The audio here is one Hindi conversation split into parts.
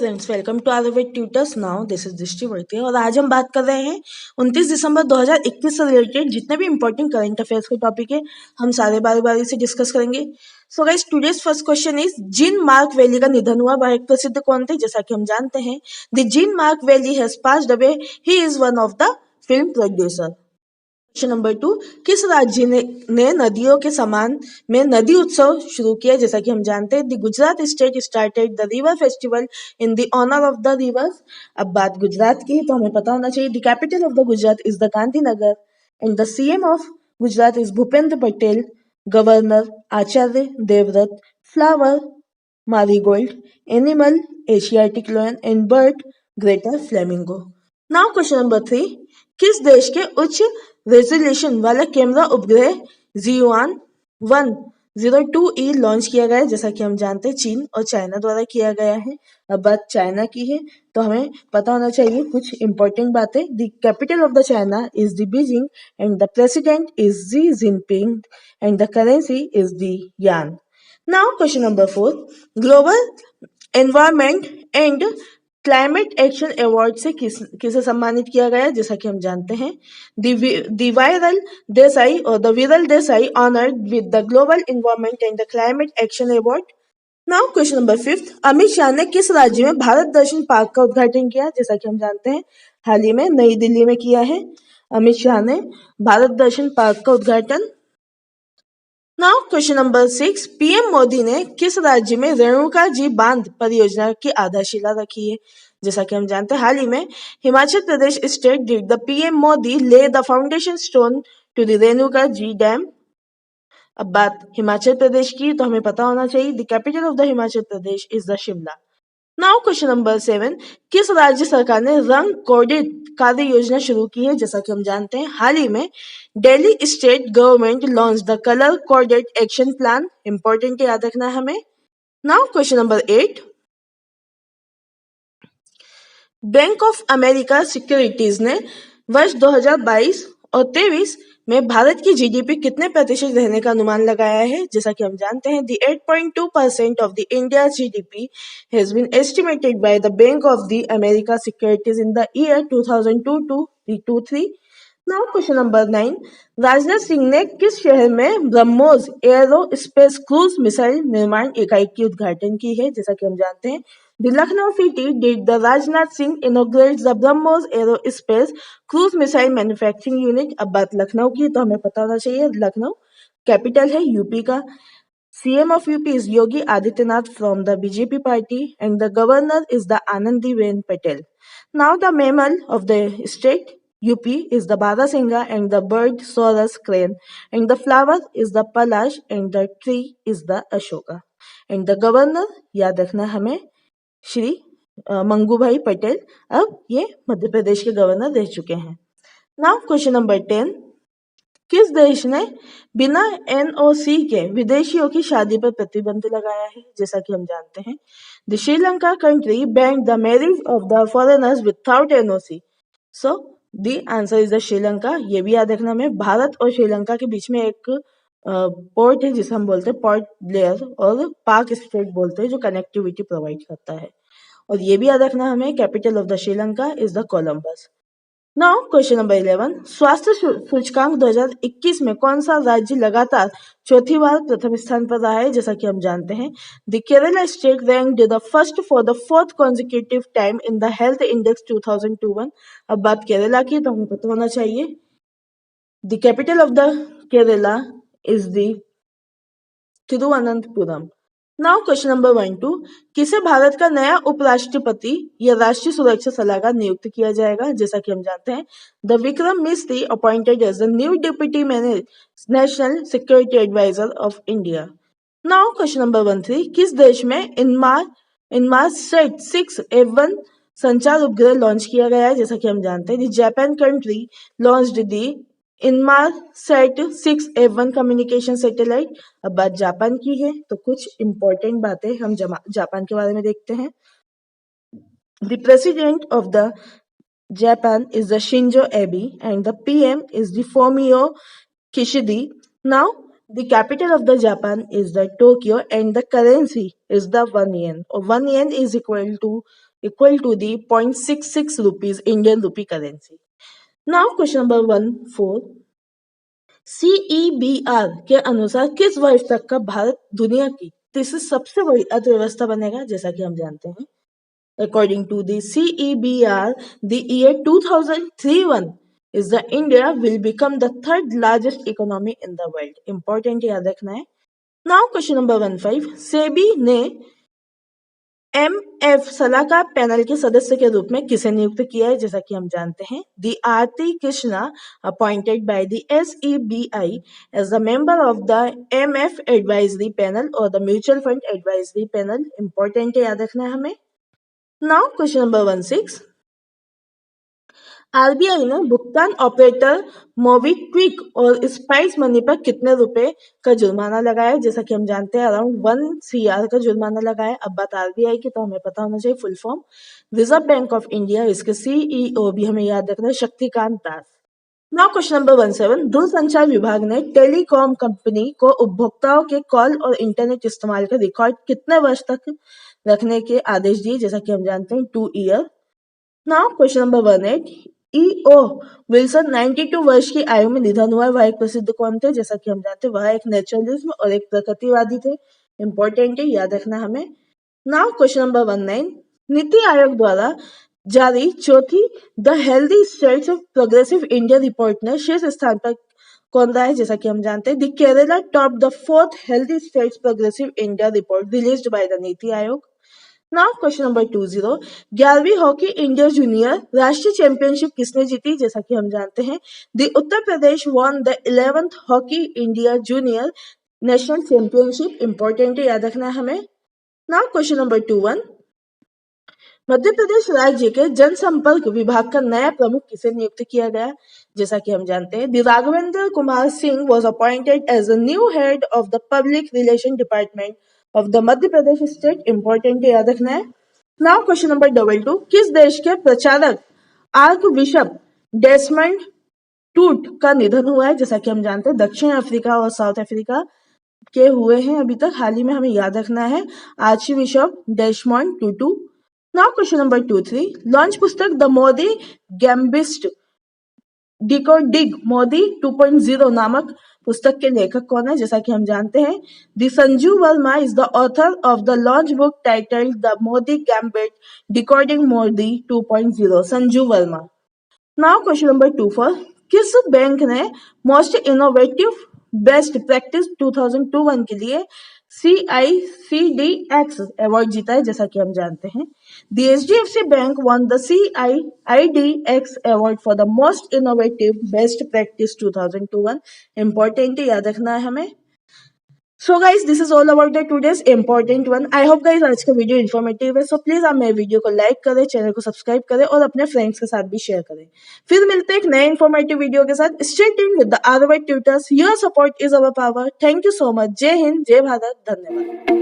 Friends, welcome to Ayurveda tutors. Now this is दृष्टि वर्ती और आज हम बात कर रहे हैं 29 दिसंबर 2021 से रिलेटेड जितने भी इंपॉर्टेंट करंट अफेयर्स के टॉपिक है हम सारे बारी बारी से डिस्कस करेंगे। So guys, today's first question is gene mark valley का निधन हुआ, वह एक प्रसिद्ध कौन थे? जैसा कि हम जानते हैं the gene mark valley has passed away, he is one of the film producer. Question number 2, किस राज्य ने नदियों के समान में नदी उत्सव शुरू किया? जैसा कि हम जानते हैं the Gujarat state started the river festival in the honour of the rivers. अब बात गुजरात की है तो हमें पता होना चाहिए the capital of the Gujarat is the Gandhinagar and the CM of Gujarat is Bhupendra Patel, governor Acharya Devvrat, flower marigold, animal Asiatic lion and bird greater flamingo. Now question number 3, किस देश के उच्च रेजोल्यूशन वाला कैमरा उपग्रह जियुआन 102E लॉन्च किया गया है? जैसा कि हम जानते हैं चीन और चाइना द्वारा किया गया है। अब बात चाइना की है तो हमें पता होना चाहिए कुछ इंपॉर्टेंट बातें। The capital of the China is the Beijing and the president is Xi Jinping and the currency is the यान। Now question number 4, global environment and climate action award से किसे सम्मानित किया गया? जैसा कि हम जानते हैं द वायरल देसाई और द विरल Desai honoured with the global environment and the climate action award. Now question number 5, Amit Shah ने किस राज्य में भारत दर्शन पार्क का उद्घाटन किया? जैसा कि हम जानते हैं हाल ही में नई दिल्ली में किया है अमित शाह ने भारत दर्शन पार्क का उद्घाटन। Now question number 6, PM Modi ने किस राज्य में रेणुका जी बांध परियोजना की आधारशिला रखी है? जैसा कि हम जानते हैं हाल ही में Himachal Pradesh state did the PM Modi lay the foundation stone to the Renuka ji dam. अब बात हिमाचल प्रदेश की तो हमें पता होना चाहिए the capital of the Himachal Pradesh is the Shimla. Now question number 7, किस राज्य सरकार ने रंग कोडित कार्य योजना शुरू की है? जैसा कि हम जानते हैं हाल ही में Delhi state government launch the colour coded action plan. Important याद रखना है हमें। Now question number 8, bank of America securities ने वर्ष 2022 और 23 में भारत की जीडीपी कितने प्रतिशत रहने का अनुमान लगाया है? जैसा कि हम जानते हैं the 8.2% of the India GDP has been estimated by the Bank of the America securities in the year 2002 to 23। Now question number 9, Rajnath Singh ने किस शहर में BrahMos aerospace cruise missile निर्माण इकाई की उद्घाटन की है? जैसा कि हम जानते हैं The Lucknow city did the Rajnath Singh inaugurates the BrahMos Aerospace Cruise Missile Manufacturing Unit। अब बात लखनऊ की तो हमें पता होना चाहिए लखनऊ कैपिटल है यूपी का। CM of UP is Yogi Adityanath from the BJP party and the governor is the Anandiben Patel. Now the mammal of the state UP is the Barasingha and the bird Saurus crane and the flower is the Palash and the tree is the Ashoka and the governor याद रखना हमें श्री मंगूभाई पटेल। अब ये मध्य प्रदेश के गवर्नर रह चुके हैं। नाउ क्वेश्चन नंबर 10, किस देश ने बिना एनओसी के विदेशियों की शादी पर प्रतिबंध लगाया है? जैसा कि हम जानते हैं the Sri Lanka country band the marriage of the foreigners without NOC. So the answer is the Sri Lanka. ये भी याद रखना हमें भारत और श्रीलंका के बीच में एक पोर्ट है जिसे हम बोलते हैं पोर्ट ब्लेयर और पाक स्टेट बोलते हैं जो कनेक्टिविटी प्रोवाइड करता है। और ये भी याद रखना हमें capital of the Sri Lanka is the Columbus. Now question number 11, स्वास्थ्य सूचकांक 2021 में कौन सा राज्य लगातार चौथी बार प्रथम स्थान पर रहा है? जैसा कि हम जानते हैं the Kerala state ranked the first for the fourth consecutive time in the health index 2021। अब बात केरला की तो हमें पता होना चाहिए the capital of the Kerala is the Thiruvananthapuram. Now question number 12, किसे भारत का नया उपराष्ट्रपति या राष्ट्रीय सुरक्षा सलाहकार नियुक्त किया जाएगा? जैसा कि हम जानते हैं the Vikram Misri appointed as the new deputy national security adviser of India. Now question number 13, किस देश में इनमार्सेट 6 F1 संचार उपग्रह लॉन्च किया गया है? जैसा कि हम जानते हैं the Japan country launched the Inmarsat 6 F1 communication satellite. अब बात जापान की है तो कुछ इंपॉर्टेंट बातें हम जापान के बारे में देखते हैं। The president of the Japan is the Shinzo Abe and the PM is the Fumio Kishida. Now the capital of the Japan is the Tokyo and the currency is the 1 yen और 1 yen is equal to equal to the 0.66 rupees Indian rupee currency. Now question number 14. CEBR के अनुसार किस वर्ष तक का भारत दुनिया की तीसरी सबसे बड़ी अर्थव्यवस्था बनेगा? जैसा कि हम जानते हैं, according to the CEBR, the year 2031 is the India will become the third largest economy in the world. Important याद रखना है. Now question number 15. सेबी ने MF सलाहकार पैनल के सदस्य के रूप में किसे नियुक्त किया है? जैसा कि हम जानते हैं, the Aarti Krishna appointed by the SEBI as the member of the MF advisory panel or the mutual fund advisory panel. Important है, याद रखना है हमें. Now question number 16. आरबीआई ने भुगतान ऑपरेटर मोबीक्विक और स्पाइस मनी पर कितने रुपए का जुर्माना लगाया? जैसा कि हम जानते हैं अराउंड 1 CR का जुर्माना लगाया. अब बात आरबीआई की तो हमें पता होना चाहिए full form. Reserve Bank of India, इसके CEO भी हमें याद रखना है Shaktikanta Das. Now question number 17. दूरसंचार विभाग ने टेलीकॉम कंपनी को उपभोक्ताओं के कॉल और इंटरनेट इस्तेमाल का रिकॉर्ड कितने वर्ष तक रखने के आदेश दिए? जैसा कि हम जानते हैं 2 year. Now question number 18. E.O. Wilson 92 वर्ष की आयु में निधन हुआ. वह एक प्रसिद्ध कौन थे? जैसा कि हम जानते हैं वह एक नेचुरलिज्म और एक प्रकृतिवादी थे. इंपॉर्टेंट है, याद रखना हमें. Now question number 19. NITI Aayog द्वारा जारी चौथी the healthy states of progressive India report ने शीर्ष स्थान पर कौन रहा है? जैसा कि हम जानते हैं the Kerala top the 4th healthy states progressive India report released by the NITI Aayog. Now question number 20. 11वीं हॉकी इंडिया जूनियर राष्ट्रीय चैंपियनशिप किसने जीती? जैसा कि हम जानते हैं the Uttar Pradesh won the 11th hockey India junior national championship. Important है, याद रखना है हमें. Now question number 21. Madhya Pradesh राज्य के जनसंपर्क विभाग का नया प्रमुख किसे नियुक्त किया गया? जैसा कि हम जानते हैं the Raghavendra Kumar Singh was appointed as the new head of the public relation department of the Madhya Pradesh state. Important है, याद रखना है. Now question number 22. किस देश के प्रचारक आर्क बिशप डेसमंड टूट का निधन हुआ है? जैसा कि हम जानते हैं दक्षिण अफ्रीका और साउथ अफ्रीका के हुए हैं अभी तक. हाल ही में हमें याद रखना है archbishop Desmond Tutu. Now question number 23. Launch पुस्तक the Modi gambit decoding Modi 2.0 नामक पुस्तक के लेखक कौन है? जैसा कि हम जानते हैं the Sanju Verma is the author of the launch book titled the Modi gambit decoding Modi 2.0. Sanju Verma. Now question number 24. किस बैंक ने मोस्ट इनोवेटिव बेस्ट प्रैक्टिस 2021 के लिए CICDX अवार्ड जीता है? जैसा कि हम जानते हैं the HDFC bank won the CIDX award for the most innovative best practice 2021. Important है, याद रखना है हमें. So guys this is all about the today's important one. I hope guys आज का वीडियो इन्फॉर्मेटिव है. सो प्लीज आप मेरे वीडियो को लाइक करें, चैनल को सब्सक्राइब करें और अपने फ्रेंड्स के साथ भी शेयर करें. फिर मिलते हैं एक नए इन्फॉर्मेटिव वीडियो के साथ. Stay tuned with the RY tutors. Your support is our power. Thank you so much. जय हिंद, जय भारत, धन्यवाद.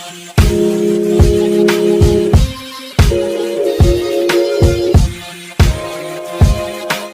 on.